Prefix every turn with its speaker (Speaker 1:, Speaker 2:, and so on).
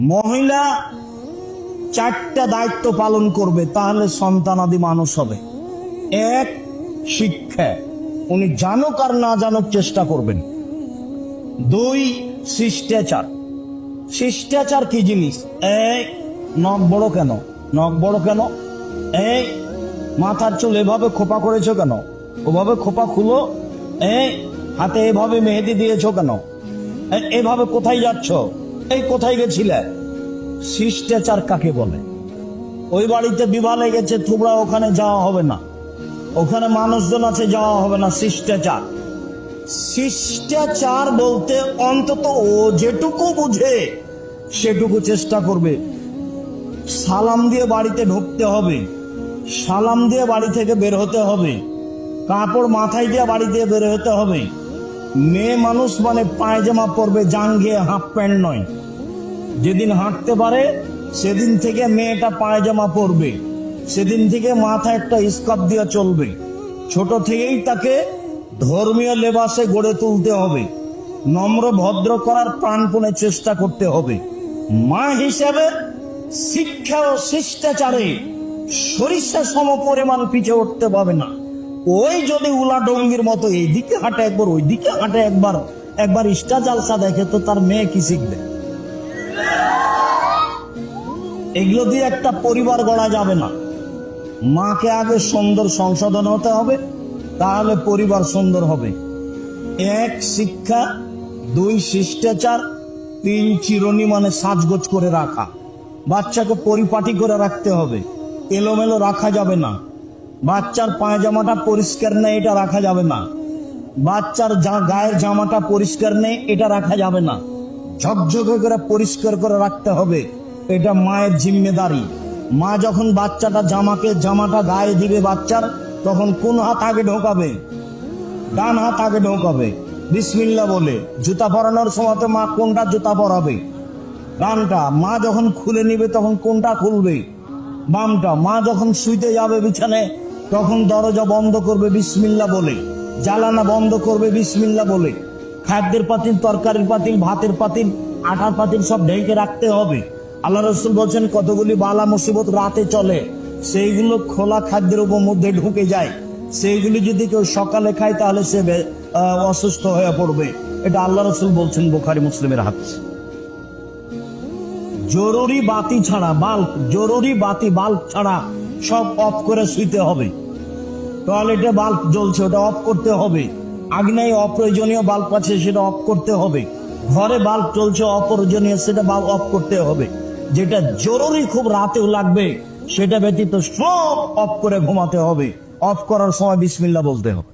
Speaker 1: মহিলা চারটা দায়িত্ব পালন করবে, তাহলে সন্তানাদি মানুষ হবে। এক, শিক্ষা, উনি জানুক আর না জানুক চেষ্টা করবেন। দুই, শিষ্টাচার। শিষ্টাচার কি জিনিস? এই নখ বড় কেন? নখ বড় কেন? এই মাথার চুল এভাবে খোপা করেছো কেন? ওভাবে খোপা খুলো। এই হাতে এভাবে মেহেদি দিয়েছো কেন? এভাবে কোথায় যাচ্ছ? এই কোথায় গেছিলে? শিষ্টাচার কাকে বলে? ওই বাড়িতে বিবাহ লেগেছে, তোমরা ওখানে যাওয়া হবে না, ওখানে মানুষজন আছে, যাওয়া হবে না। শিষ্টাচার। শিষ্টাচার বলতে অন্তত ও যেটুকু বুঝে সেটুকু চেষ্টা করবে। সালাম দিয়ে বাড়িতে ঢুকতে হবে, সালাম দিয়ে বাড়ি থেকে বের হতে হবে, কাপড় মাথায় দিয়ে বাড়ি দিয়ে বের হতে হবে। মেয়ে মানুষ মানে পায়জামা পরবে, জাঙ্গিয়ে, হাফ প্যান্ট নয়। যেদিন হাঁটতে পারে সেদিন থেকে মেয়েটা পায়জামা পরবে, সেদিন থেকে মাথায় একটা স্কার্ফ দিয়ে চলবে। ছোট থেকেই তাকে ধর্মীয় লেবাসে গড়ে তুলতে হবে, নম্র ভদ্র করার প্রাণপণে চেষ্টা করতে হবে। মা হিসেবে শিক্ষা ও শিষ্টাচারে সরিষা সম পরিমাণ পিছিয়ে উঠতে পাবে না। ওই যদি উলা ডঙ্গির মতো এইদিকে হাঁটে একবার, ওইদিকে হাঁটে একবার, একবার ইস্টা জালসা দেখে, তো তার মেয়ে কি শিখবে? এগুলো দিয়ে একটা পরিবার গড়া যাবে না। মাকে আগে সুন্দর সংশোধন হতে হবে, তাহলে পরিবার সুন্দর হবে। এক, শিক্ষা। দুই, শিষ্টাচার। তিন, চিরুনি মানে সাজগোজ করে রাখা। বাচ্চাকে পরিপাটি করে রাখতে হবে, এলোমেলো রাখা যাবে না। বাচ্চার পায়জামাটা পরিষ্কার নেই, এটা রাখা যাবে না। বাচ্চার গায়ের জামাটা পরিষ্কার নেই, এটা রাখা যাবে না। ঝকঝকে করে পরিষ্কার করে রাখতে হবে, এটা মায়ের জিম্মেদারি। মা যখন জামাটা গায়ে দিবে বাচ্চার, তখন কোন হাত আগে ঢোকাবে? ডান হাত আগে ঢোকাবে, বিসমিল্লাহ বলে। জুতা পরানোর সময় মা কোনটা জুতা পরাবে? ডানটা। মা যখন খুলে নিবে তখন কোনটা খুলবে? বামটা। মা যখন শুইতে যাবে বিছানে, তখন দরজা বন্ধ করবে বিসমিল্লাহ বলে, জ্বালানা বন্ধ করবে বিসমিল্লাহ বলে। খাদ্যের পাতিল, তরকারির পাতিল, ভাতের পাতিল, আটার পাতিল সব ঢেকে রাখতে হবে। আল্লাহ রাসূল বলছেন কতগুলি বালা মুসিবত রাতে চলে, সেইগুলো খোলা খাদ্যের উপর মধ্যে ঢুকে যায়। সেইগুলি যদি কেউ সকালে খায় তাহলে সে অসুস্থ হয়ে পড়বে। এটা আল্লাহ রাসূল বলছেন, বুখারী মুসলিমের হাদিস। জরুরি বাতি ছাড়া, বাল্ব ছাড়া সব অফ করে শুইতে হবে। টয়লেটে বাল্ব জ্বলছে, ওটা অফ করতে হবে। আগ্নেয় অপ্রয়োজনীয় বাল্ব আছে, সেটা অফ করতে হবে। ঘরে বাল্ব চলছে অপ্রয়োজনীয়, সেটা বাল্ব অফ করতে হবে। যেটা জরুরি খুব রাতেও লাগবে, সেটা ব্যতীত সব অফ করে ঘুমাতে হবে। অফ করার সময় বিসমিল্লাহ বলতে হবে।